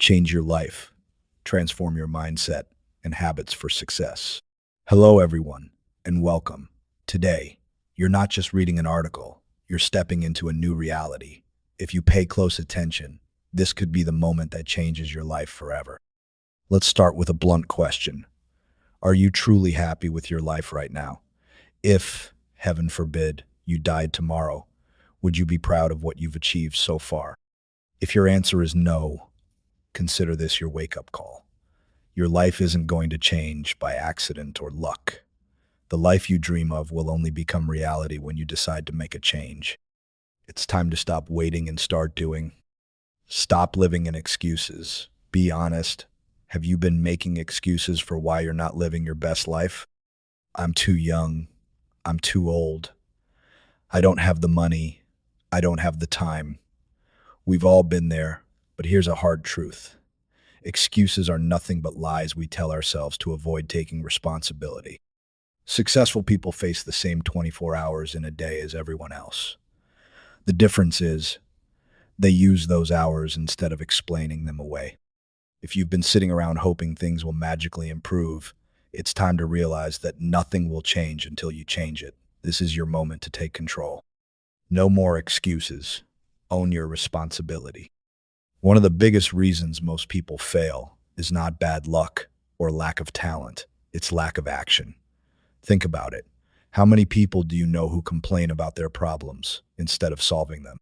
change your life, transform your mindset and habits for success. Hello, everyone, and welcome. Today, you're not just reading an article, you're stepping into a new reality. If you pay close attention, this could be the moment that changes your life forever. Let's start with a blunt question. Are you truly happy with your life right now? If, heaven forbid, you died tomorrow, would you be proud of what you've achieved so far? If your answer is no, consider this your wake-up call. Your life isn't going to change by accident or luck. The life you dream of will only become reality when you decide to make a change. It's time to stop waiting and start doing. Stop living in excuses. Be honest. Have you been making excuses for why you're not living your best life? I'm too young. I'm too old. I don't have the money. I don't have the time. We've all been there, but here's a hard truth. Excuses are nothing but lies we tell ourselves to avoid taking responsibility. Successful people face the same 24 hours in a day as everyone else. The difference is, they use those hours instead of explaining them away. If you've been sitting around hoping things will magically improve, it's time to realize that nothing will change until you change it. This is your moment to take control. No more excuses. Own your responsibility. One of the biggest reasons most people fail is not bad luck or lack of talent. It's lack of action. Think about it. How many people do you know who complain about their problems instead of solving them?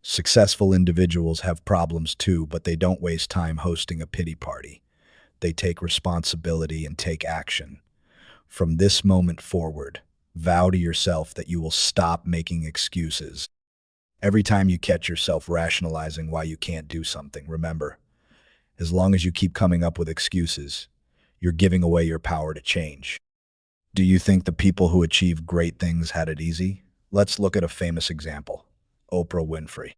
Successful individuals have problems too, but they don't waste time hosting a pity party. They take responsibility and take action. From this moment forward, vow to yourself that you will stop making excuses. Every time you catch yourself rationalizing why you can't do something, remember, as long as you keep coming up with excuses, you're giving away your power to change. Do you think the people who achieve great things had it easy? Let's look at a famous example, Oprah Winfrey.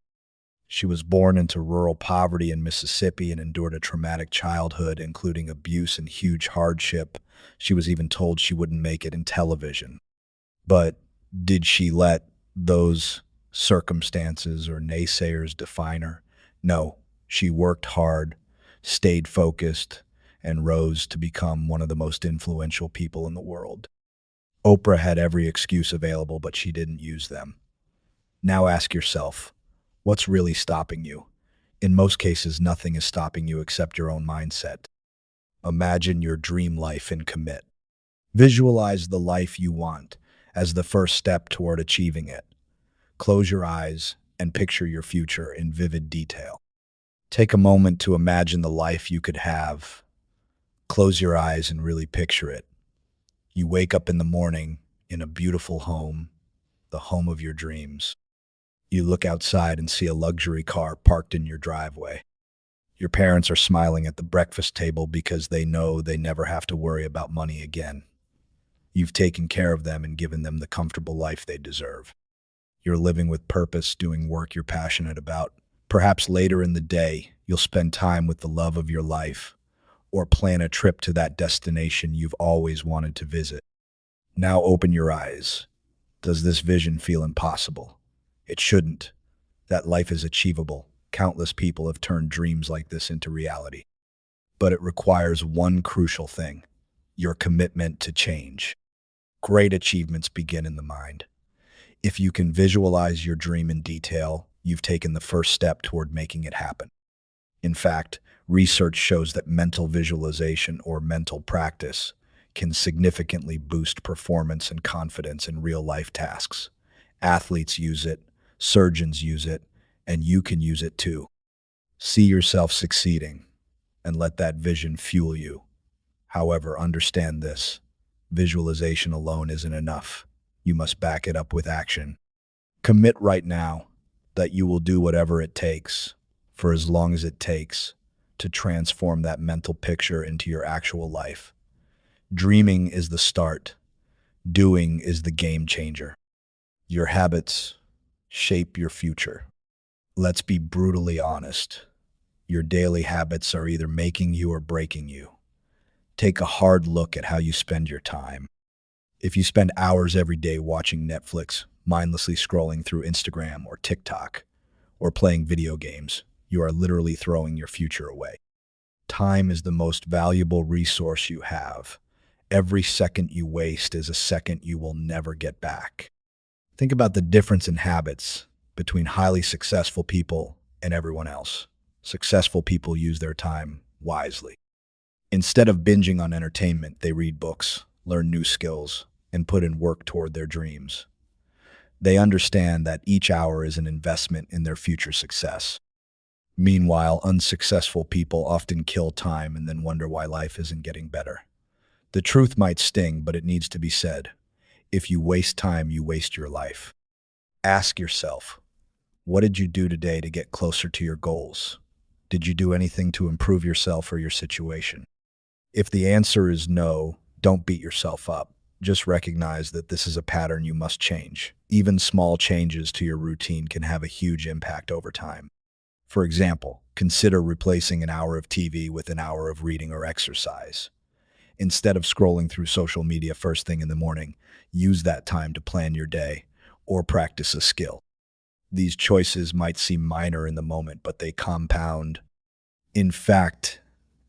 She was born into rural poverty in Mississippi and endured a traumatic childhood, including abuse and huge hardship. She was even told she wouldn't make it in television. But did she let those circumstances or naysayers define her? No, she worked hard, stayed focused, and rose to become one of the most influential people in the world. Oprah had every excuse available, but she didn't use them. Now ask yourself, what's really stopping you? In most cases, nothing is stopping you except your own mindset. Imagine your dream life and commit. Visualize the life you want as the first step toward achieving it. Close your eyes and picture your future in vivid detail. Take a moment to imagine the life you could have. Close your eyes and really picture it. You wake up in the morning in a beautiful home, the home of your dreams. You look outside and see a luxury car parked in your driveway. Your parents are smiling at the breakfast table because they know they never have to worry about money again. You've taken care of them and given them the comfortable life they deserve. You're living with purpose, doing work you're passionate about. Perhaps later in the day, you'll spend time with the love of your life, or plan a trip to that destination you've always wanted to visit. Now open your eyes. Does this vision feel impossible? It shouldn't. That life is achievable. Countless people have turned dreams like this into reality. But it requires one crucial thing, your commitment to change. Great achievements begin in the mind. If you can visualize your dream in detail, you've taken the first step toward making it happen. In fact, research shows that mental visualization or mental practice can significantly boost performance and confidence in real-life tasks. Athletes use it, surgeons use it, and you can use it too. See yourself succeeding and let that vision fuel you. However, understand this. Visualization alone isn't enough. You must back it up with action. Commit right now that you will do whatever it takes, for as long as it takes, to transform that mental picture into your actual life. Dreaming is the start. Doing is the game changer. Your habits shape your future. Let's be brutally honest. Your daily habits are either making you or breaking you. Take a hard look at how you spend your time. If you spend hours every day watching Netflix, mindlessly scrolling through Instagram or TikTok, or playing video games, you are literally throwing your future away. Time is the most valuable resource you have. Every second you waste is a second you will never get back. Think about the difference in habits between highly successful people and everyone else. Successful people use their time wisely. Instead of binging on entertainment, they read books, learn new skills, and put in work toward their dreams. They understand that each hour is an investment in their future success. Meanwhile, unsuccessful people often kill time and then wonder why life isn't getting better. The truth might sting, but it needs to be said. If you waste time, you waste your life. Ask yourself, what did you do today to get closer to your goals? Did you do anything to improve yourself or your situation? If the answer is no, don't beat yourself up. Just recognize that this is a pattern you must change. Even small changes to your routine can have a huge impact over time. For example, consider replacing an hour of TV with an hour of reading or exercise. Instead of scrolling through social media first thing in the morning, use that time to plan your day or practice a skill. These choices might seem minor in the moment, but they compound. In fact,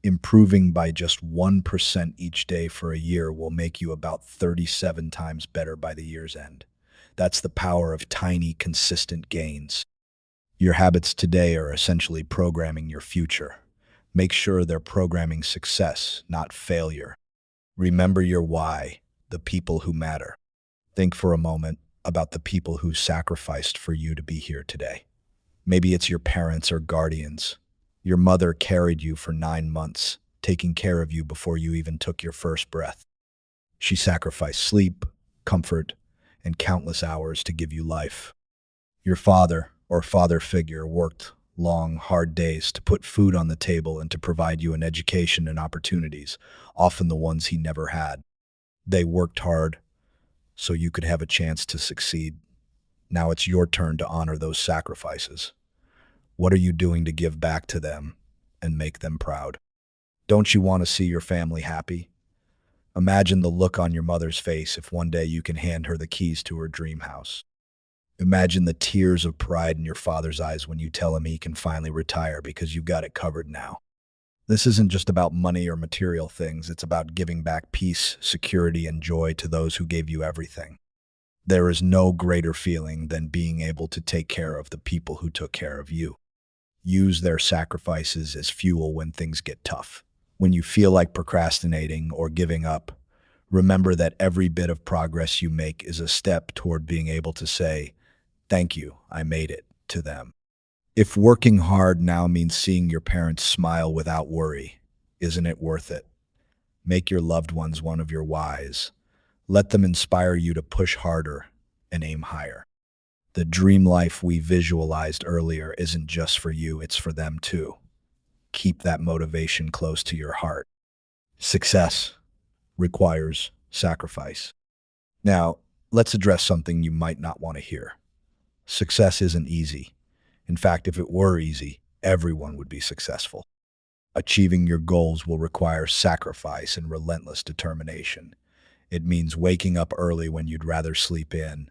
improving by just 1% each day for a year will make you about 37 times better by the year's end. That's the power of tiny, consistent gains. Your habits today are essentially programming your future. Make sure they're programming success, not failure. Remember your why, the people who matter. Think for a moment about the people who sacrificed for you to be here today. Maybe it's your parents or guardians. Your mother carried you for 9 months, taking care of you before you even took your first breath. She sacrificed sleep, comfort, and countless hours to give you life. Your father or father figure worked long, hard days to put food on the table and to provide you an education and opportunities, often the ones he never had. They worked hard so you could have a chance to succeed. Now it's your turn to honor those sacrifices. What are you doing to give back to them and make them proud? Don't you want to see your family happy? Imagine the look on your mother's face if one day you can hand her the keys to her dream house. Imagine the tears of pride in your father's eyes when you tell him he can finally retire because you've got it covered now. This isn't just about money or material things. It's about giving back peace, security, and joy to those who gave you everything. There is no greater feeling than being able to take care of the people who took care of you. Use their sacrifices as fuel when things get tough. When you feel like procrastinating or giving up, remember that every bit of progress you make is a step toward being able to say, "Thank you, I made it," to them. If working hard now means seeing your parents smile without worry, isn't it worth it? Make your loved ones one of your whys. Let them inspire you to push harder and aim higher. The dream life we visualized earlier isn't just for you, it's for them too. Keep that motivation close to your heart. Success requires sacrifice. Now, let's address something you might not want to hear. Success isn't easy. In fact, if it were easy, everyone would be successful. Achieving your goals will require sacrifice and relentless determination. It means waking up early when you'd rather sleep in.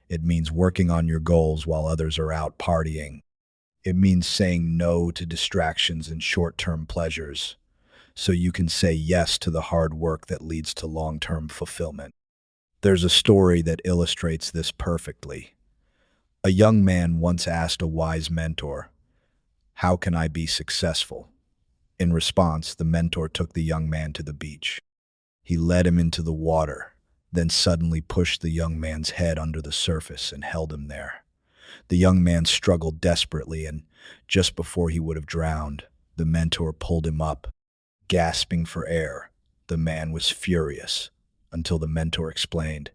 It means working on your goals while others are out partying. It means saying no to distractions and short-term pleasures so you can say yes to the hard work that leads to long-term fulfillment. There's a story that illustrates this perfectly. A young man once asked a wise mentor, "How can I be successful?" In response, the mentor took the young man to the beach. He led him into the water, then suddenly pushed the young man's head under the surface and held him there. The young man struggled desperately, and just before he would have drowned, the mentor pulled him up. Gasping for air, the man was furious until the mentor explained,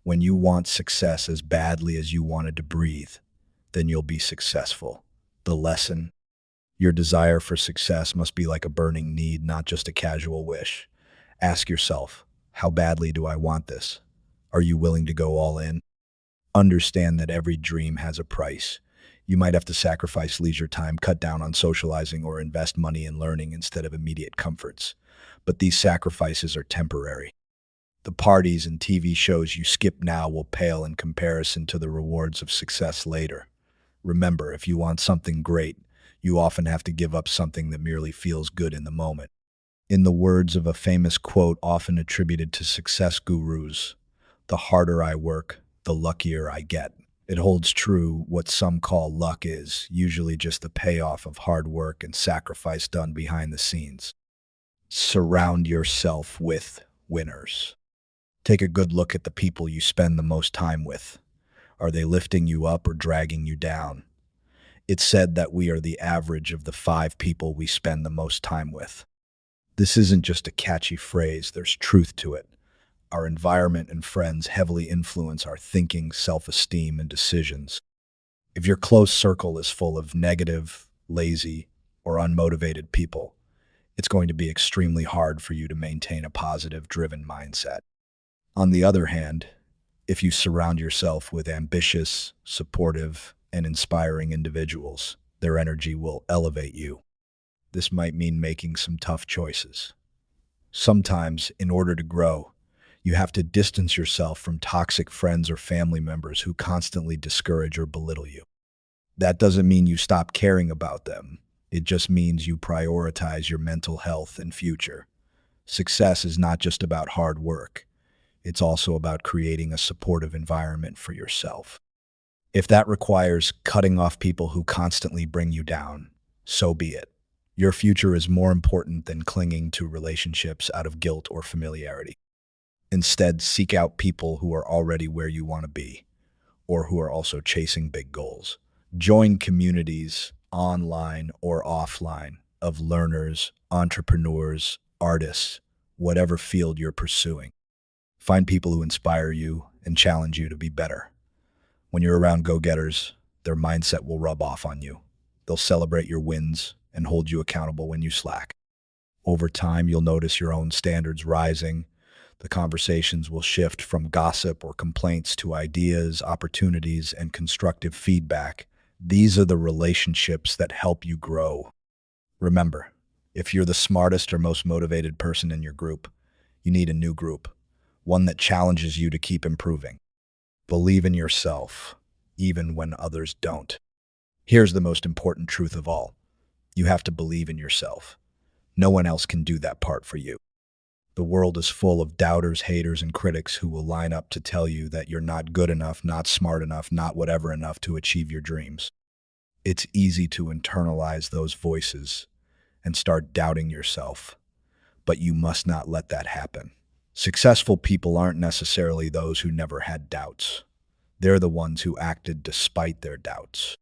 "When you want success as badly as you wanted to breathe, then you'll be successful." The lesson: your desire for success must be like a burning need, not just a casual wish. Ask yourself, how badly do I want this? Are you willing to go all in? Understand that every dream has a price. You might have to sacrifice leisure time, cut down on socializing, or invest money in learning instead of immediate comforts. But these sacrifices are temporary. The parties and TV shows you skip now will pale in comparison to the rewards of success later. Remember, if you want something great, You often have to give up something that merely feels good in the moment. In the words of a famous quote often attributed to success gurus, the harder I work, the luckier I get. It holds true. What some call luck is usually just the payoff of hard work and sacrifice done behind the scenes. Surround yourself with winners. Take a good look at the people you spend the most time with. Are they lifting you up or dragging you down? It's said that we are the average of the 5 people we spend the most time with. This isn't just a catchy phrase, there's truth to it. Our environment and friends heavily influence our thinking, self-esteem, and decisions. If your close circle is full of negative, lazy, or unmotivated people, it's going to be extremely hard for you to maintain a positive, driven mindset. On the other hand, if you surround yourself with ambitious, supportive, and inspiring individuals, their energy will elevate you. This might mean making some tough choices. Sometimes, in order to grow, you have to distance yourself from toxic friends or family members who constantly discourage or belittle you. That doesn't mean you stop caring about them. It just means you prioritize your mental health and future. Success is not just about hard work. It's also about creating a supportive environment for yourself. If that requires cutting off people who constantly bring you down, so be it. Your future is more important than clinging to relationships out of guilt or familiarity. Instead, seek out people who are already where you want to be, or who are also chasing big goals. Join communities, online or offline, of learners, entrepreneurs, artists, whatever field you're pursuing. Find people who inspire you and challenge you to be better. When you're around go-getters, their mindset will rub off on you. They'll celebrate your wins and hold you accountable when you slack. Over time, you'll notice your own standards rising. The conversations will shift from gossip or complaints to ideas, opportunities, and constructive feedback. These are the relationships that help you grow. Remember, if you're the smartest or most motivated person in your group, you need a new group, one that challenges you to keep improving. Believe in yourself, even when others don't. Here's the most important truth of all. You have to believe in yourself. No one else can do that part for you. The world is full of doubters, haters, and critics who will line up to tell you that you're not good enough, not smart enough, not whatever enough to achieve your dreams. It's easy to internalize those voices and start doubting yourself, but you must not let that happen. Successful people aren't necessarily those who never had doubts. They're the ones who acted despite their doubts.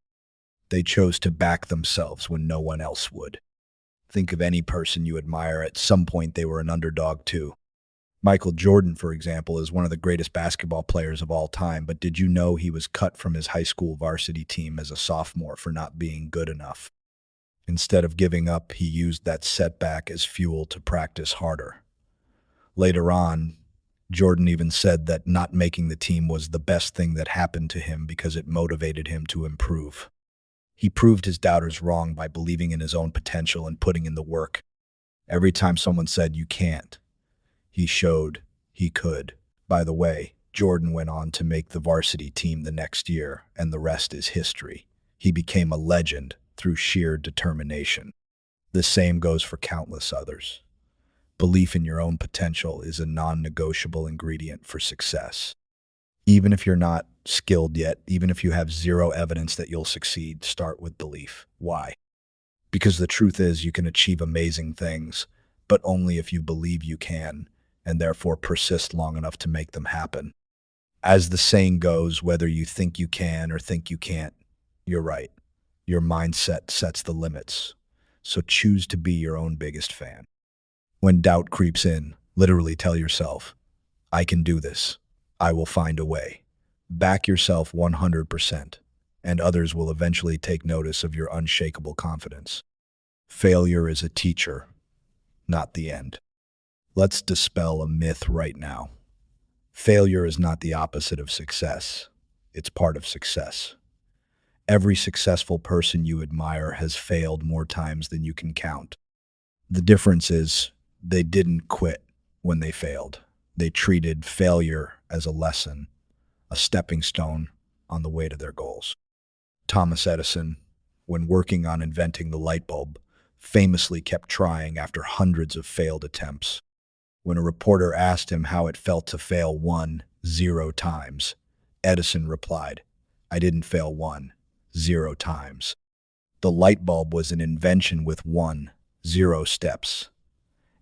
They chose to back themselves when no one else would. Think of any person you admire. At some point, they were an underdog too. Michael Jordan, for example, is one of the greatest basketball players of all time, but did you know he was cut from his high school varsity team as a sophomore for not being good enough? Instead of giving up, he used that setback as fuel to practice harder. Later on, Jordan even said that not making the team was the best thing that happened to him because it motivated him to improve. He proved his doubters wrong by believing in his own potential and putting in the work. Every time someone said, "You can't," he showed he could. By the way, Jordan went on to make the varsity team the next year, and the rest is history. He became a legend through sheer determination. The same goes for countless others. Belief in your own potential is a non-negotiable ingredient for success. Even if you're not skilled yet, even if you have zero evidence that you'll succeed, start with belief. Why? Because the truth is you can achieve amazing things, but only if you believe you can, and therefore persist long enough to make them happen. As the saying goes, whether you think you can or think you can't, you're right. Your mindset sets the limits. So choose to be your own biggest fan. When doubt creeps in, literally tell yourself, "I can do this. I will find a way." Back yourself 100%, and others will eventually take notice of your unshakable confidence. Failure is a teacher, not the end. Let's dispel a myth right now. Failure is not the opposite of success. It's part of success. Every successful person you admire has failed more times than you can count. The difference is they didn't quit when they failed. They treated failure as a lesson, a stepping stone on the way to their goals. Thomas Edison, when working on inventing the light bulb, famously kept trying after hundreds of failed attempts. When a reporter asked him how it felt to fail 10 times, Edison replied, "I didn't fail 10 times. The light bulb was an invention with 10 steps.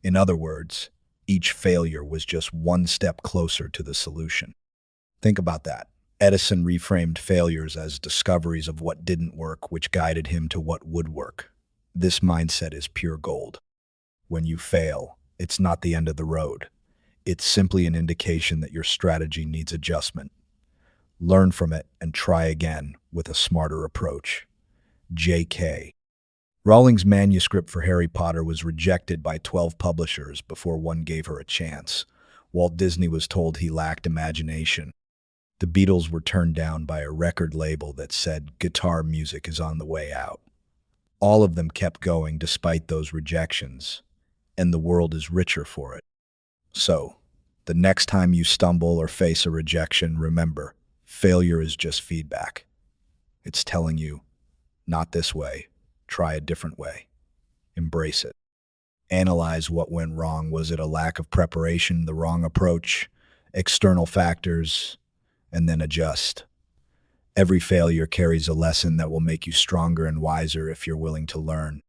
In other words, each failure was just one step closer to the solution." Think about that. Edison reframed failures as discoveries of what didn't work, which guided him to what would work. This mindset is pure gold. When you fail, it's not the end of the road. It's simply an indication that your strategy needs adjustment. Learn from it and try again with a smarter approach. J.K. Rowling's manuscript for Harry Potter was rejected by 12 publishers before one gave her a chance. Walt Disney was told he lacked imagination. The Beatles were turned down by a record label that said guitar music is on the way out. All of them kept going despite those rejections, and the world is richer for it. So, the next time you stumble or face a rejection, remember, failure is just feedback. It's telling you, not this way, try a different way. Embrace it. Analyze what went wrong. Was it a lack of preparation, the wrong approach, external factors, and then adjust. Every failure carries a lesson that will make you stronger and wiser if you're willing to learn.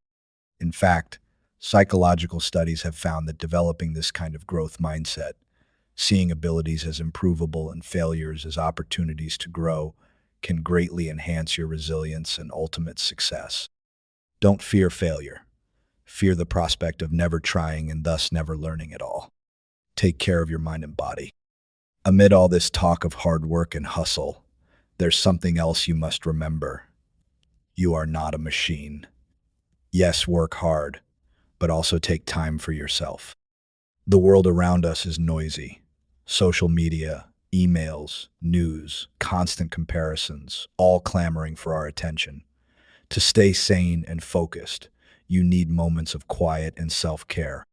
In fact, psychological studies have found that developing this kind of growth mindset, seeing abilities as improvable and failures as opportunities to grow, can greatly enhance your resilience and ultimate success. Don't fear failure. Fear the prospect of never trying and thus never learning at all. Take care of your mind and body. Amid all this talk of hard work and hustle, there's something else you must remember. You are not a machine. Yes, work hard, but also take time for yourself. The world around us is noisy. Social media, emails, news, constant comparisons, all clamoring for our attention. To stay sane and focused, you need moments of quiet and self-care.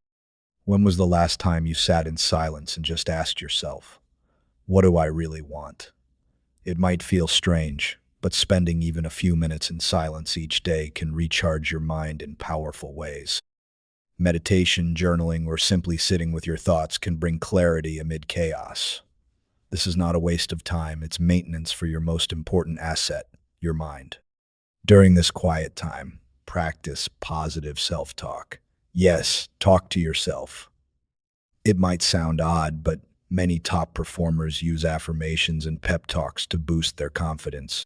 When was the last time you sat in silence and just asked yourself, what do I really want? It might feel strange, but spending even a few minutes in silence each day can recharge your mind in powerful ways. Meditation, journaling, or simply sitting with your thoughts can bring clarity amid chaos. This is not a waste of time, it's maintenance for your most important asset, your mind. During this quiet time, practice positive self-talk. Yes, talk to yourself. It might sound odd, but many top performers use affirmations and pep talks to boost their confidence.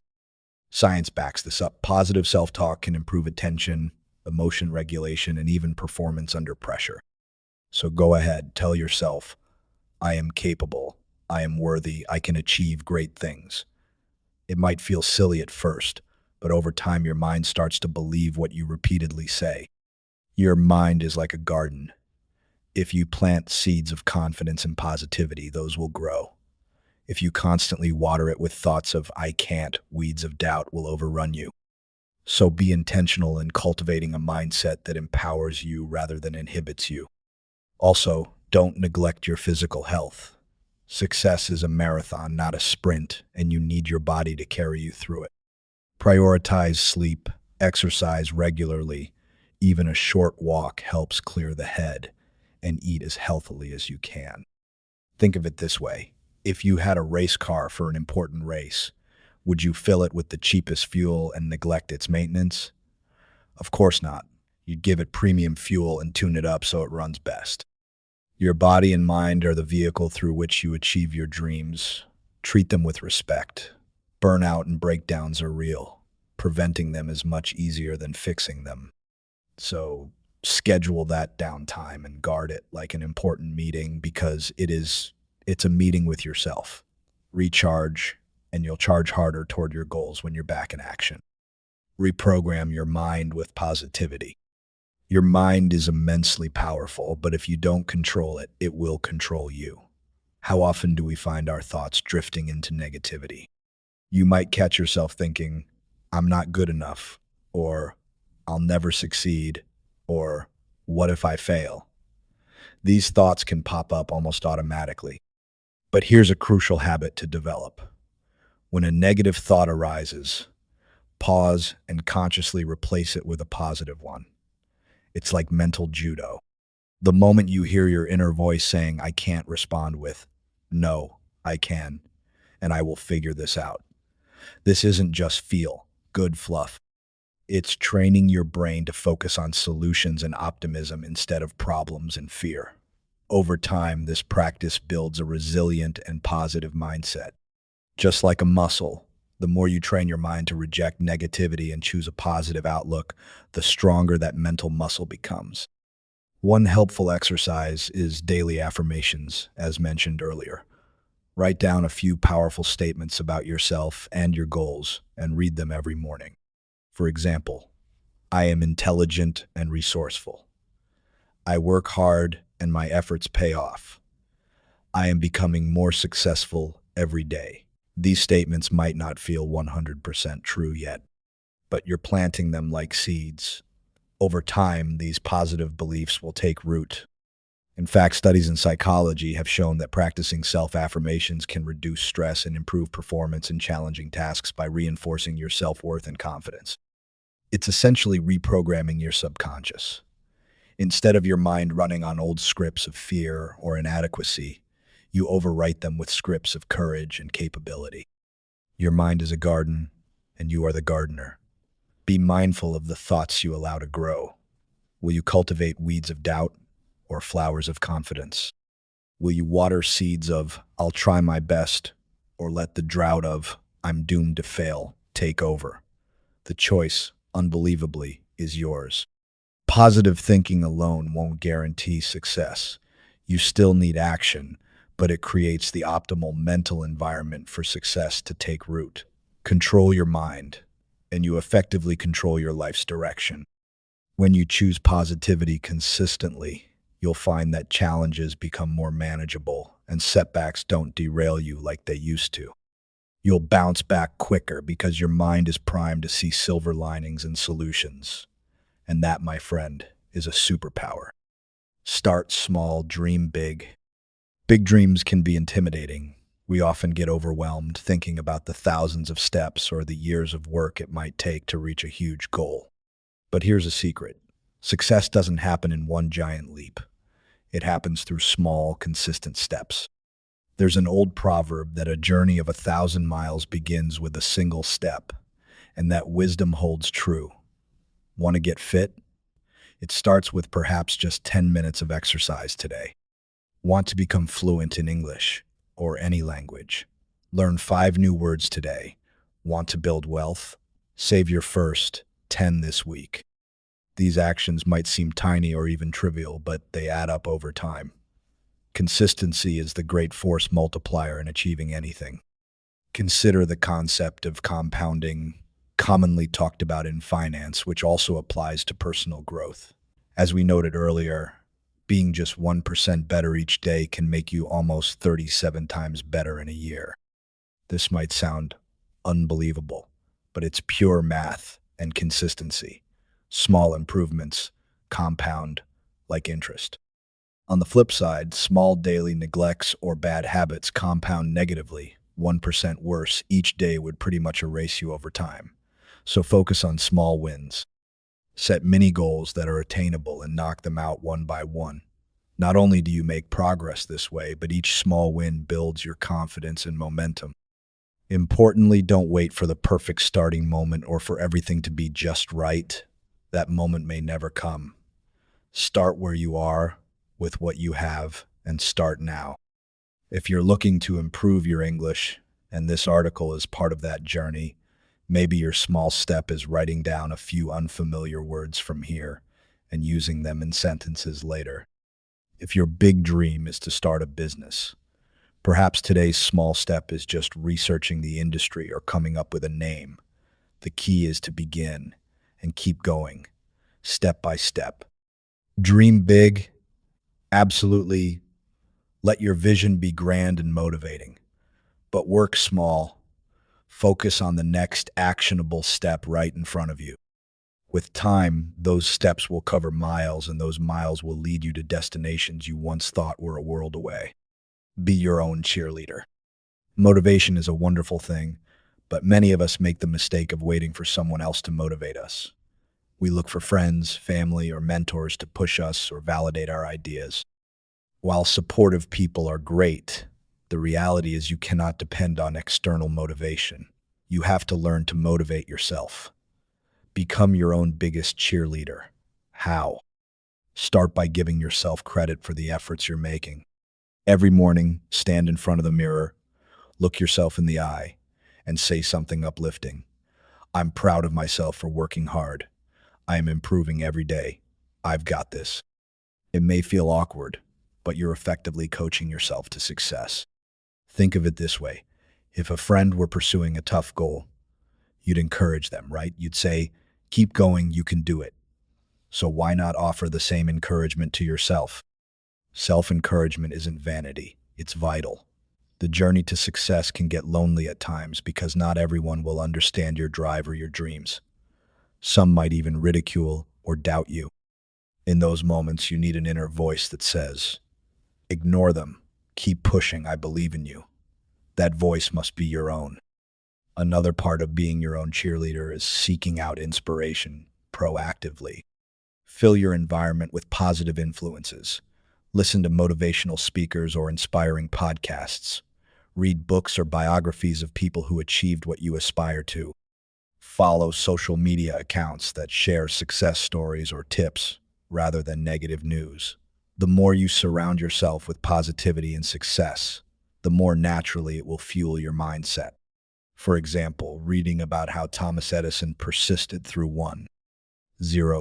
Science backs this up. Positive self-talk can improve attention, emotion regulation, and even performance under pressure. So go ahead, tell yourself, I am capable, I am worthy, I can achieve great things. It might feel silly at first, but over time your mind starts to believe what you repeatedly say. Your mind is like a garden. If you plant seeds of confidence and positivity, those will grow. If you constantly water it with thoughts of I can't, weeds of doubt will overrun you. So be intentional in cultivating a mindset that empowers you rather than inhibits you. Also, don't neglect your physical health. Success is a marathon, not a sprint, and you need your body to carry you through it. Prioritize sleep, exercise regularly. Even a short walk helps clear the head, and eat as healthily as you can. Think of it this way. If you had a race car for an important race, would you fill it with the cheapest fuel and neglect its maintenance? Of course not. You'd give it premium fuel and tune it up so it runs best. Your body and mind are the vehicle through which you achieve your dreams. Treat them with respect. Burnout and breakdowns are real. Preventing them is much easier than fixing them. So schedule that downtime and guard it like an important meeting because it's a meeting with yourself. Recharge, and you'll charge harder toward your goals when you're back in action. Reprogram your mind with positivity. Your mind is immensely powerful, but if you don't control it, it will control you. How often do we find our thoughts drifting into negativity? You might catch yourself thinking, I'm not good enough, or I'll never succeed, or what if I fail? These thoughts can pop up almost automatically. But here's a crucial habit to develop. When a negative thought arises, Pause and consciously replace it with a positive one. It's like mental judo. The moment you hear your inner voice saying, I can't, respond with, no, I can, and I will figure this out. This isn't just feel good fluff. It's training your brain to focus on solutions and optimism instead of problems and fear. Over time, this practice builds a resilient and positive mindset. Just like a muscle, the more you train your mind to reject negativity and choose a positive outlook, the stronger that mental muscle becomes. One helpful exercise is daily affirmations, as mentioned earlier. Write down a few powerful statements about yourself and your goals and read them every morning. For example, I am intelligent and resourceful. I work hard and my efforts pay off. I am becoming more successful every day. These statements might not feel 100% true yet, but you're planting them like seeds. Over time, these positive beliefs will take root. In fact, studies in psychology have shown that practicing self-affirmations can reduce stress and improve performance in challenging tasks by reinforcing your self-worth and confidence. It's essentially reprogramming your subconscious. Instead of your mind running on old scripts of fear or inadequacy, you overwrite them with scripts of courage and capability. Your mind is a garden, and you are the gardener. Be mindful of the thoughts you allow to grow. Will you cultivate weeds of doubt or flowers of confidence? Will you water seeds of, I'll try my best, or let the drought of, I'm doomed to fail, take over? The choice, unbelievably, is yours. Positive thinking alone won't guarantee success. You still need action, but it creates the optimal mental environment for success to take root. Control your mind, and you effectively control your life's direction. When you choose positivity consistently, you'll find that challenges become more manageable and setbacks don't derail you like they used to. You'll bounce back quicker because your mind is primed to see silver linings and solutions. And that, my friend, is a superpower. Start small, dream big. Big dreams can be intimidating. We often get overwhelmed thinking about the thousands of steps or the years of work it might take to reach a huge goal. But here's a secret. Success doesn't happen in one giant leap. It happens through small, consistent steps. There's an old proverb that a journey of 1,000 miles begins with a single step, and that wisdom holds true. Want to get fit? It starts with perhaps just 10 minutes of exercise today. Want to become fluent in English or any language? Learn 5 new words today. Want to build wealth? Save your first 10 this week. These actions might seem tiny or even trivial, but they add up over time. Consistency is the great force multiplier in achieving anything. Consider the concept of compounding, commonly talked about in finance, which also applies to personal growth. As we noted earlier, being just 1% better each day can make you almost 37 times better in a year. This might sound unbelievable, but it's pure math and consistency. Small improvements compound like interest. On the flip side, small daily neglects or bad habits compound negatively. 1% worse each day would pretty much erase you over time. So focus on small wins. Set mini goals that are attainable and knock them out one by one. Not only do you make progress this way, but each small win builds your confidence and momentum. Importantly, don't wait for the perfect starting moment or for everything to be just right. That moment may never come. Start where you are, with what you have, and start now. If you're looking to improve your English, and this article is part of that journey, maybe your small step is writing down a few unfamiliar words from here and using them in sentences later. If your big dream is to start a business, perhaps today's small step is just researching the industry or coming up with a name. The key is to begin and keep going, step by step. Dream big, absolutely. Let your vision be grand and motivating, but work small. Focus on the next actionable step right in front of you. With time, those steps will cover miles, and those miles will lead you to destinations you once thought were a world away. Be your own cheerleader. Motivation is a wonderful thing, But many of us make the mistake of waiting for someone else to motivate us. We look for friends, family, or mentors to push us or validate our ideas. While supportive people are great, the reality is you cannot depend on external motivation. You have to learn to motivate yourself. Become your own biggest cheerleader. How? Start by giving yourself credit for the efforts you're making. Every morning, stand in front of the mirror, look yourself in the eye, and say something uplifting. I'm proud of myself for working hard. I am improving every day. I've got this. It may feel awkward, but you're effectively coaching yourself to success. Think of it this way. If a friend were pursuing a tough goal, you'd encourage them, right? You'd say, keep going, you can do it. So why not offer the same encouragement to yourself? Self-encouragement isn't vanity, it's vital. The journey to success can get lonely at times because not everyone will understand your drive or your dreams. Some might even ridicule or doubt you. In those moments, you need an inner voice that says, ignore them, keep pushing, I believe in you. That voice must be your own. Another part of being your own cheerleader is seeking out inspiration proactively. Fill your environment with positive influences. Listen to motivational speakers or inspiring podcasts. Read books or biographies of people who achieved what you aspire to. Follow social media accounts that share success stories or tips rather than negative news. The more you surround yourself with positivity and success, the more naturally it will fuel your mindset. For example, reading about how Thomas Edison persisted through 10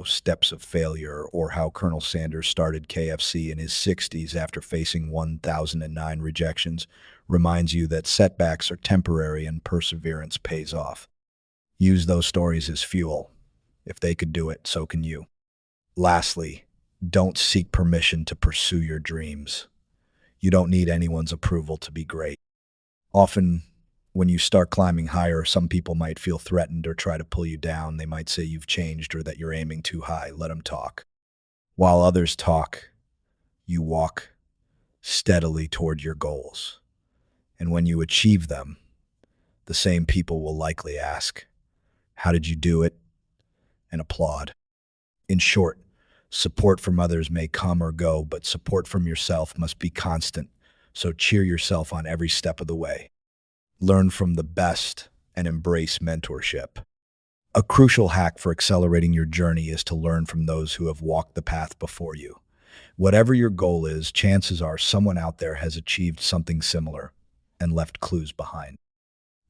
steps of failure, or how Colonel Sanders started KFC in his 60s after facing 1,009 rejections, reminds you that setbacks are temporary and perseverance pays off. Use those stories as fuel. If they could do it, so can you. Lastly, don't seek permission to pursue your dreams. You don't need anyone's approval to be great. Often, when you start climbing higher, some people might feel threatened or try to pull you down. They might say you've changed or that you're aiming too high. Let them talk. While others talk, you walk steadily toward your goals. And when you achieve them, the same people will likely ask, how did you do it? And applaud. In short, support from others may come or go, but support from yourself must be constant. So cheer yourself on every step of the way. Learn from the best and embrace mentorship. A crucial hack for accelerating your journey is to learn from those who have walked the path before you. Whatever your goal is, chances are someone out there has achieved something similar and left clues behind.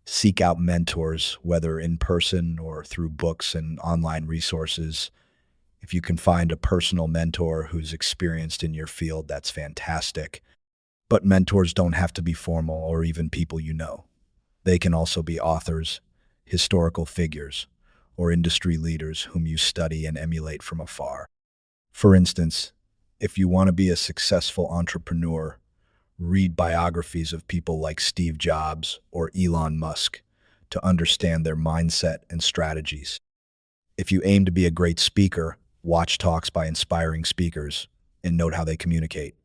Seek out mentors, whether in person or through books and online resources. If you can find a personal mentor who's experienced in your field, that's fantastic. But mentors don't have to be formal or even people you know. They can also be authors, historical figures, or industry leaders whom you study and emulate from afar. For instance, if you want to be a successful entrepreneur, read biographies of people like Steve Jobs or Elon Musk to understand their mindset and strategies. If you aim to be a great speaker, watch talks by inspiring speakers and note how they communicate.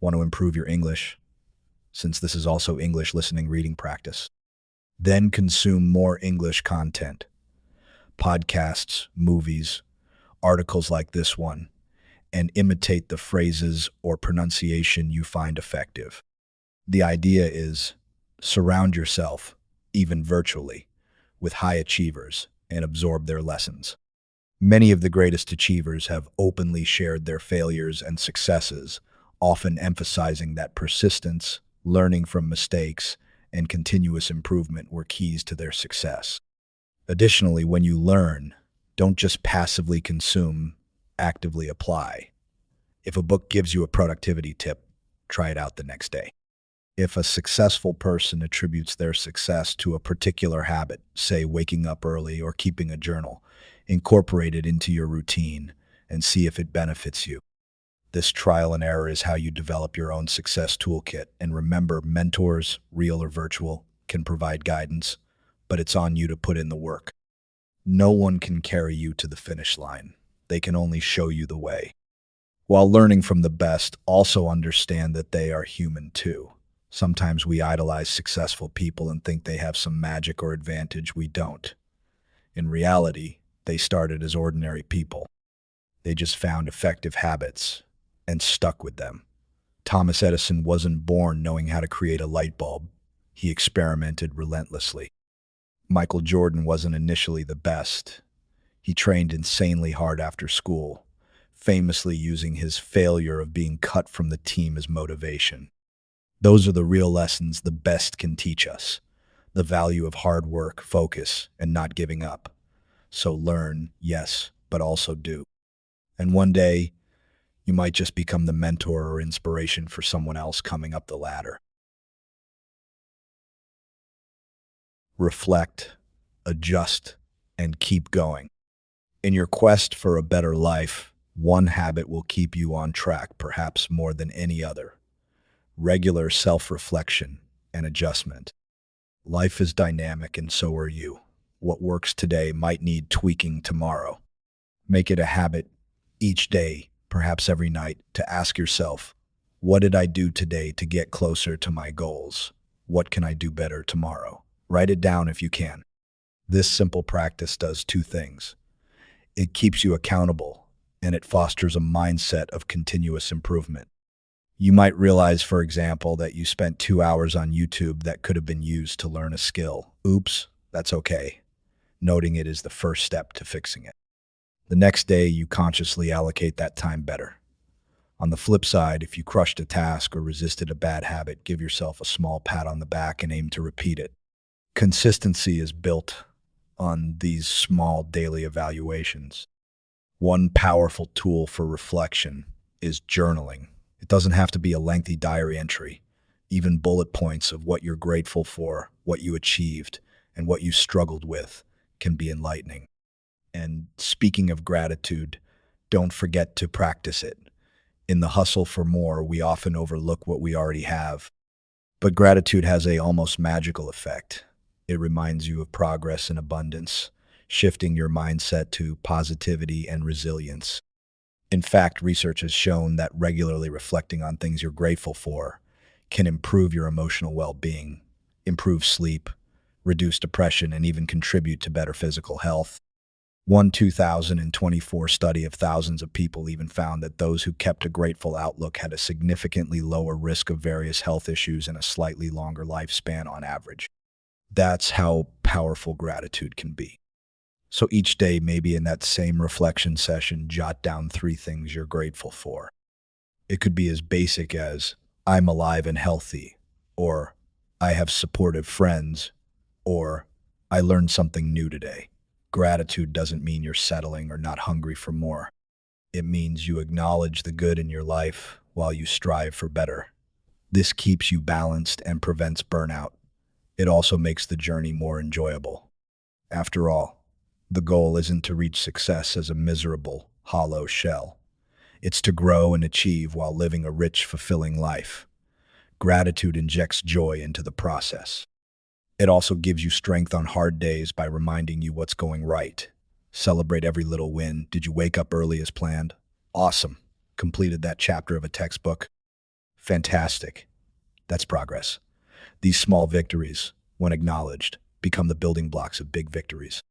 Want to improve your English? Since this is also English listening reading practice. Then consume more English content. Podcasts, movies, articles like this one, and imitate the phrases or pronunciation you find effective. The idea is surround yourself, even virtually, with high achievers and absorb their lessons. Many of the greatest achievers have openly shared their failures and successes, often emphasizing that persistence, learning from mistakes, and continuous improvement were keys to their success. Additionally, when you learn, don't just passively consume, actively apply. If a book gives you a productivity tip, try it out the next day. If a successful person attributes their success to a particular habit, say waking up early or keeping a journal, incorporate it into your routine and see if it benefits you. This trial and error is how you develop your own success toolkit. And remember, mentors, real or virtual, can provide guidance, but it's on you to put in the work. No one can carry you to the finish line. They can only show you the way. While learning from the best, also understand that they are human too. Sometimes we idolize successful people and think they have some magic or advantage we don't. In reality, they started as ordinary people. They just found effective habits and stuck with them. Thomas Edison wasn't born knowing how to create a light bulb. He experimented relentlessly. Michael Jordan wasn't initially the best. He trained insanely hard after school, famously using his failure of being cut from the team as motivation. Those are the real lessons the best can teach us: the value of hard work, focus, and not giving up. So learn, yes, but also do. And one day, you might just become the mentor or inspiration for someone else coming up the ladder. Reflect, adjust, and keep going. In your quest for a better life, one habit will keep you on track, perhaps more than any other: regular self-reflection and adjustment. Life is dynamic, and so are you. What works today might need tweaking tomorrow. Make it a habit each day, perhaps every night, to ask yourself, what did I do today to get closer to my goals? What can I do better tomorrow? Write it down if you can. This simple practice does two things. It keeps you accountable, and it fosters a mindset of continuous improvement. You might realize, for example, that you spent 2 hours on YouTube that could have been used to learn a skill. Oops, that's okay. Noting it is the first step to fixing it. The next day, you consciously allocate that time better. On the flip side, if you crushed a task or resisted a bad habit, give yourself a small pat on the back and aim to repeat it. Consistency is built on these small daily evaluations. One powerful tool for reflection is journaling. It doesn't have to be a lengthy diary entry. Even bullet points of what you're grateful for, what you achieved, and what you struggled with can be enlightening. And speaking of gratitude, don't forget to practice it. In the hustle for more, we often overlook what we already have. But gratitude has a almost magical effect. It reminds you of progress and abundance, shifting your mindset to positivity and resilience. In fact, research has shown that regularly reflecting on things you're grateful for can improve your emotional well-being, improve sleep, reduce depression, and even contribute to better physical health. One 2024 study of thousands of people even found that those who kept a grateful outlook had a significantly lower risk of various health issues and a slightly longer lifespan on average. That's how powerful gratitude can be. So each day, maybe in that same reflection session, jot down 3 things you're grateful for. It could be as basic as, I'm alive and healthy, or I have supportive friends, or I learned something new today. Gratitude doesn't mean you're settling or not hungry for more. It means you acknowledge the good in your life while you strive for better. This keeps you balanced and prevents burnout. It also makes the journey more enjoyable. After all, the goal isn't to reach success as a miserable, hollow shell. It's to grow and achieve while living a rich, fulfilling life. Gratitude injects joy into the process. It also gives you strength on hard days by reminding you what's going right. Celebrate every little win. Did you wake up early as planned? Awesome. Completed that chapter of a textbook? Fantastic. That's progress. These small victories, when acknowledged, become the building blocks of big victories.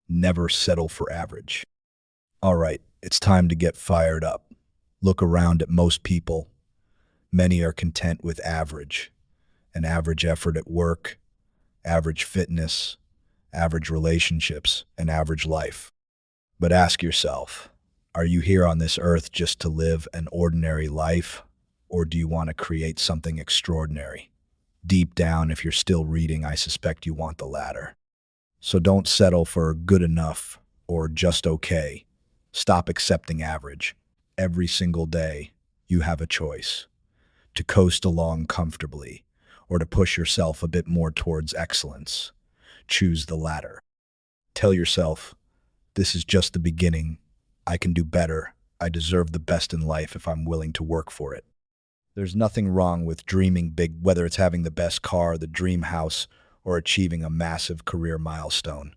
Never settle for average. All right, it's time to get fired up. Look around at most people. Many are content with average. An average effort at work, average fitness, average relationships, and average life. But ask yourself, are you here on this earth just to live an ordinary life, or do you want to create something extraordinary? Deep down, if you're still reading, I suspect you want the latter. So don't settle for good enough or just okay. Stop accepting average. Every single day, you have a choice: to coast along comfortably or to push yourself a bit more towards excellence. Choose the latter. Tell yourself, this is just the beginning. I can do better. I deserve the best in life if I'm willing to work for it. There's nothing wrong with dreaming big, whether it's having the best car, the dream house, or achieving a massive career milestone.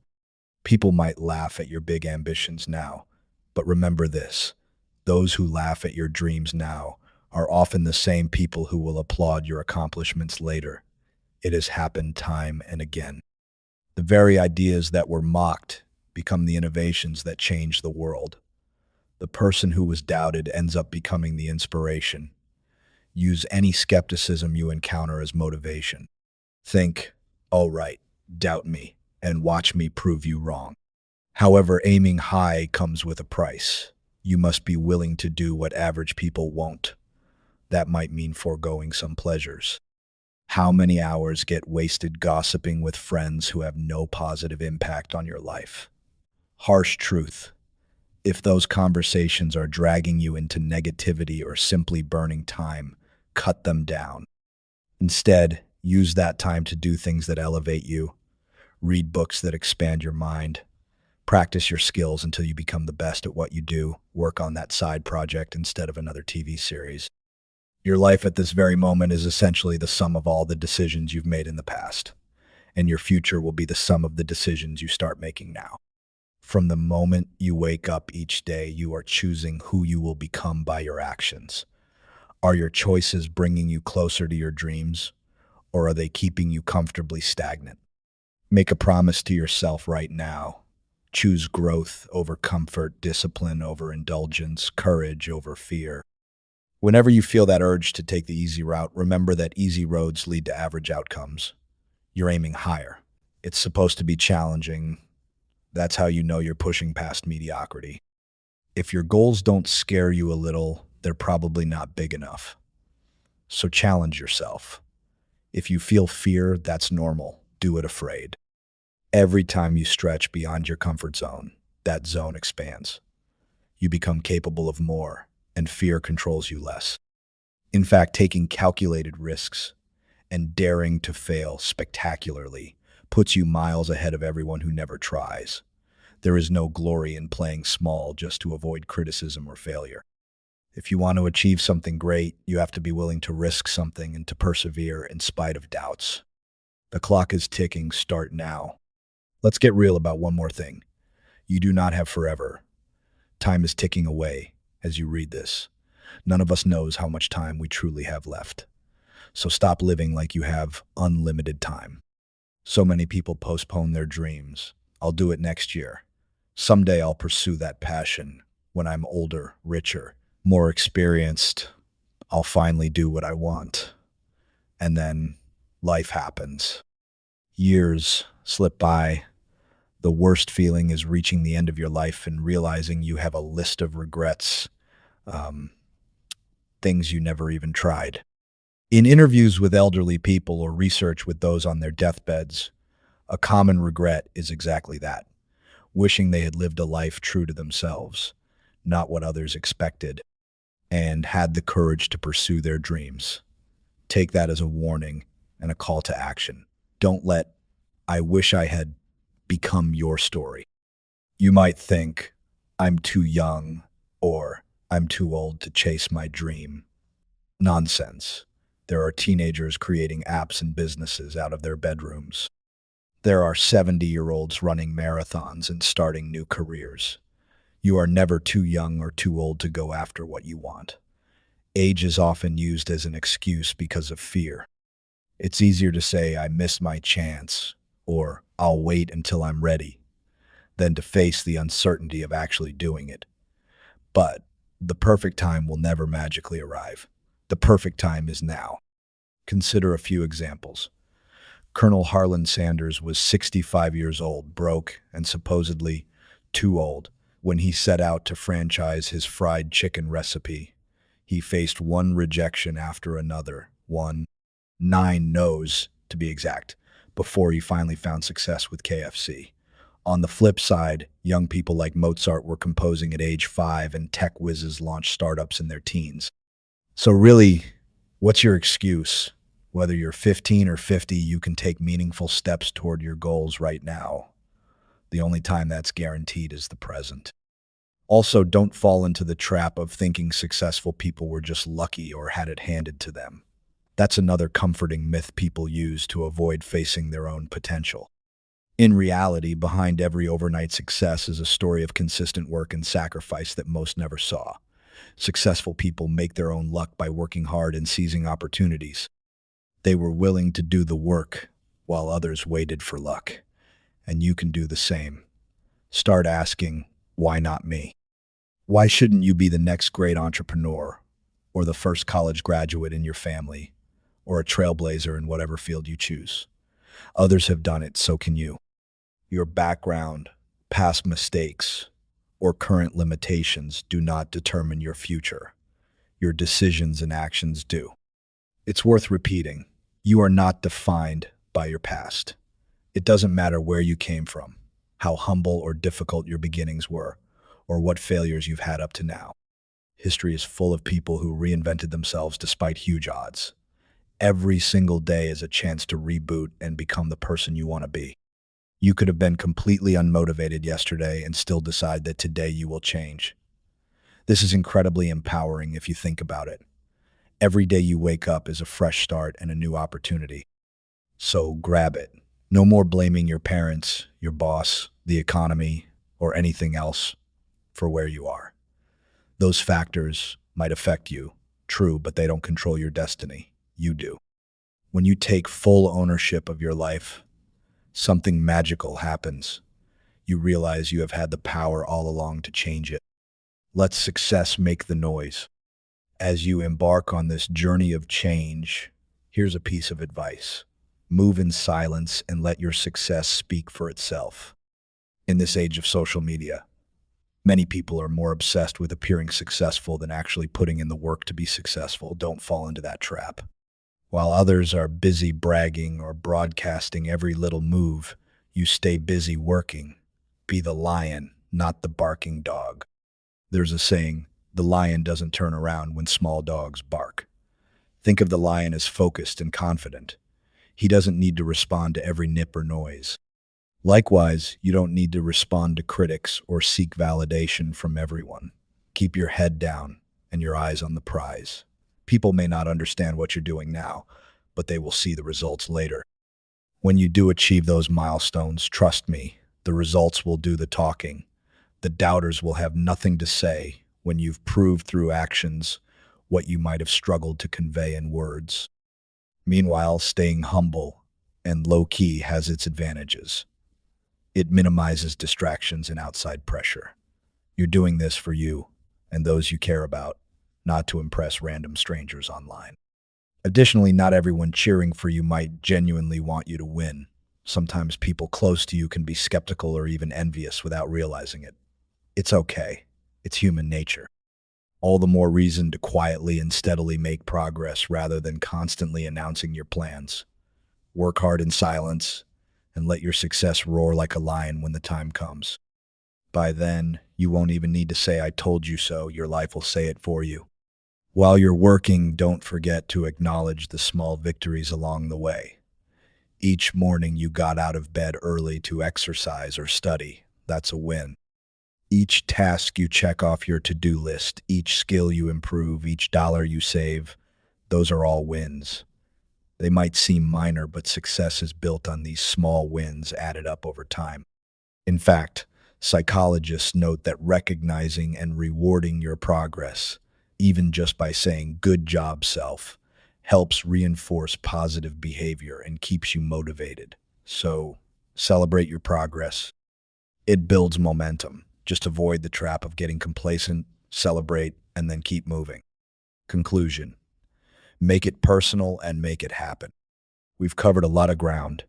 People might laugh at your big ambitions now, but remember this: those who laugh at your dreams now are often the same people who will applaud your accomplishments later. It has happened time and again. The very ideas that were mocked become the innovations that change the world. The person who was doubted ends up becoming the inspiration. Use any skepticism you encounter as motivation. Think, oh right, doubt me, and watch me prove you wrong. However, aiming high comes with a price. You must be willing to do what average people won't. That might mean foregoing some pleasures. How many hours get wasted gossiping with friends who have no positive impact on your life? Harsh truth. If those conversations are dragging you into negativity or simply burning time, cut them down. Instead, use that time to do things that elevate you. Read books that expand your mind. Practice your skills until you become the best at what you do. Work on that side project instead of another TV series. Your life at this very moment is essentially the sum of all the decisions you've made in the past, and your future will be the sum of the decisions you start making now. From the moment you wake up each day, you are choosing who you will become by your actions. Are your choices bringing you closer to your dreams, or are they keeping you comfortably stagnant? Make a promise to yourself right now. Choose growth over comfort, discipline over indulgence, courage over fear. Whenever you feel that urge to take the easy route, remember that easy roads lead to average outcomes. You're aiming higher. It's supposed to be challenging. That's how you know you're pushing past mediocrity. If your goals don't scare you a little, they're probably not big enough. So challenge yourself. If you feel fear, that's normal. Do it afraid. Every time you stretch beyond your comfort zone, that zone expands. You become capable of more, and fear controls you less. In fact, taking calculated risks and daring to fail spectacularly puts you miles ahead of everyone who never tries. There is no glory in playing small just to avoid criticism or failure. If you want to achieve something great, you have to be willing to risk something and to persevere in spite of doubts. The clock is ticking. Start now. Let's get real about one more thing. You do not have forever. Time is ticking away as you read this. None of us knows how much time we truly have left. So stop living like you have unlimited time. So many people postpone their dreams. I'll do it next year. Someday I'll pursue that passion. When I'm older, richer, more experienced, I'll finally do what I want. And then life happens. Years slip by. The worst feeling is reaching the end of your life and realizing you have a list of regrets, things you never even tried. In interviews with elderly people or research with those on their deathbeds, a common regret is exactly that, wishing they had lived a life true to themselves, not what others expected, and had the courage to pursue their dreams. Take that as a warning and a call to action. Don't let "I wish I had" become your story. You might think, "I'm too young," or "I'm too old to chase my dream." Nonsense. There are teenagers creating apps and businesses out of their bedrooms. There are 70-year-olds running marathons and starting new careers. You are never too young or too old to go after what you want. Age is often used as an excuse because of fear. It's easier to say, "I missed my chance," or "I'll wait until I'm ready," than to face the uncertainty of actually doing it. But the perfect time will never magically arrive. The perfect time is now. Consider a few examples. Colonel Harlan Sanders was 65 years old, broke, and supposedly too old when he set out to franchise his fried chicken recipe. He faced one rejection after another, 9 no's to be exact, before he finally found success with KFC. On the flip side, young people like Mozart were composing at age 5 and tech whizzes launched startups in their teens. So really, what's your excuse? Whether you're 15 or 50, you can take meaningful steps toward your goals right now. The only time that's guaranteed is the present. Also, don't fall into the trap of thinking successful people were just lucky or had it handed to them. That's another comforting myth people use to avoid facing their own potential. In reality, behind every overnight success is a story of consistent work and sacrifice that most never saw. Successful people make their own luck by working hard and seizing opportunities. They were willing to do the work while others waited for luck. And you can do the same. Start asking, why not me? Why shouldn't you be the next great entrepreneur, or the first college graduate in your family, or a trailblazer in whatever field you choose? Others have done it, so can you. Your background, past mistakes, or current limitations do not determine your future. Your decisions and actions do. It's worth repeating. You are not defined by your past. It doesn't matter where you came from, how humble or difficult your beginnings were, or what failures you've had up to now. History is full of people who reinvented themselves despite huge odds. Every single day is a chance to reboot and become the person you want to be. You could have been completely unmotivated yesterday and still decide that today you will change. This is incredibly empowering if you think about it. Every day you wake up is a fresh start and a new opportunity. So grab it. No more blaming your parents, your boss, the economy, or anything else for where you are. Those factors might affect you, true, but they don't control your destiny. You do. When you take full ownership of your life, something magical happens. You realize you have had the power all along to change it. Let success make the noise. As you embark on this journey of change, here's a piece of advice. Move in silence and let your success speak for itself. In this age of social media, many people are more obsessed with appearing successful than actually putting in the work to be successful. Don't fall into that trap. While others are busy bragging or broadcasting every little move, you stay busy working. Be the lion, not the barking dog. There's a saying, the lion doesn't turn around when small dogs bark. Think of the lion as focused and confident. He doesn't need to respond to every nip or noise. Likewise, you don't need to respond to critics or seek validation from everyone. Keep your head down and your eyes on the prize. People may not understand what you're doing now, but they will see the results later. When you do achieve those milestones, trust me, the results will do the talking. The doubters will have nothing to say when you've proved through actions what you might have struggled to convey in words. Meanwhile, staying humble and low-key has its advantages. It minimizes distractions and outside pressure. You're doing this for you and those you care about, not to impress random strangers online. Additionally, not everyone cheering for you might genuinely want you to win. Sometimes people close to you can be skeptical or even envious without realizing it. It's okay. It's human nature. All the more reason to quietly and steadily make progress rather than constantly announcing your plans. Work hard in silence and let your success roar like a lion when the time comes. By then, you won't even need to say, "I told you so." Your life will say it for you. While you're working, don't forget to acknowledge the small victories along the way. Each morning you got out of bed early to exercise or study. That's a win. Each task you check off your to-do list, each skill you improve, each dollar you save, those are all wins. They might seem minor, but success is built on these small wins added up over time. In fact, psychologists note that recognizing and rewarding your progress, even just by saying "good job, self," helps reinforce positive behavior and keeps you motivated. So, celebrate your progress. It builds momentum. Just avoid the trap of getting complacent, celebrate, and then keep moving. Conclusion. Make it personal and make it happen. We've covered a lot of ground,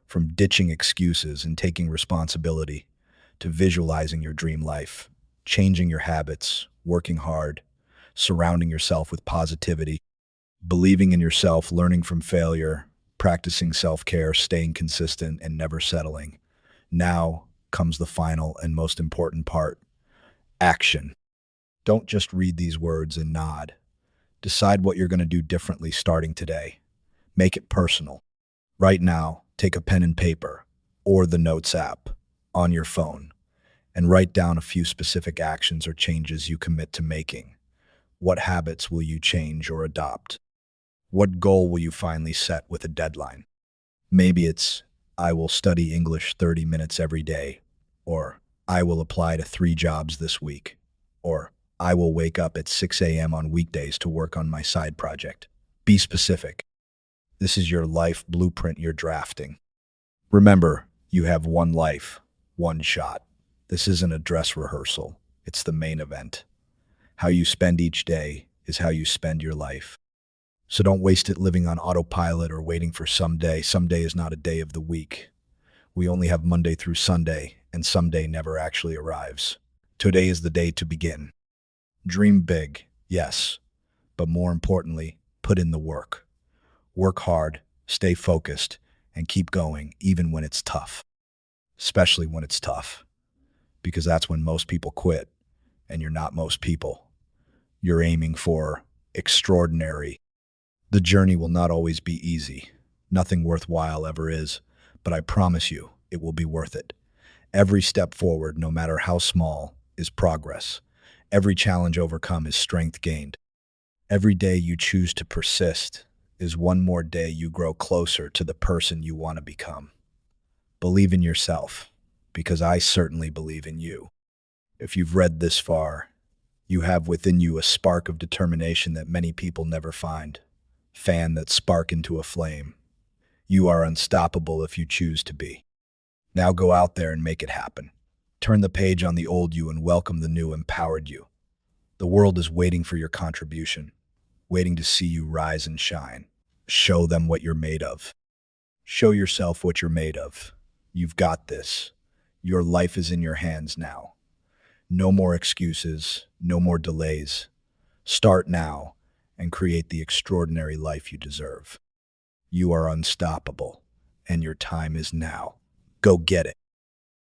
from ditching excuses and taking responsibility to visualizing your dream life, changing your habits, working hard, surrounding yourself with positivity, believing in yourself, learning from failure, practicing self-care, staying consistent, and never settling. Now comes the final and most important part, action. Don't just read these words and nod. Decide what you're going to do differently starting today. Make it personal. Right now, take a pen and paper or the Notes app on your phone and write down a few specific actions or changes you commit to making. What habits will you change or adopt? What goal will you finally set with a deadline? Maybe it's, "I will study English 30 minutes every day," or "I will apply to 3 jobs this week," or I will wake up at 6 a.m. on weekdays to work on my side project. Be specific. This is your life blueprint you're drafting. Remember, you have one life, one shot. This isn't a dress rehearsal. It's the main event. How you spend each day is how you spend your life. So don't waste it living on autopilot or waiting for someday. Someday is not a day of the week. We only have Monday through Sunday, and someday never actually arrives. Today is the day to begin. Dream big, yes, but more importantly, put in the work. Work hard, stay focused, and keep going even when it's tough. Especially when it's tough, because that's when most people quit, and you're not most people. You're aiming for extraordinary. The journey will not always be easy. Nothing worthwhile ever is, but I promise you, it will be worth it. Every step forward, no matter how small, is progress. Every challenge overcome is strength gained. Every day you choose to persist is one more day you grow closer to the person you want to become. Believe in yourself, because I certainly believe in you. If you've read this far, you have within you a spark of determination that many people never find. Fan that spark into a flame. You are unstoppable if you choose to be. Now go out there and make it happen. Turn the page on the old you and welcome the new empowered you. The world is waiting for your contribution, waiting to see you rise and shine. Show them what you're made of. Show yourself what you're made of. You've got this. Your life is in your hands now. No more excuses, no more delays. Start now and create the extraordinary life you deserve. You are unstoppable, and your time is now. Go get it.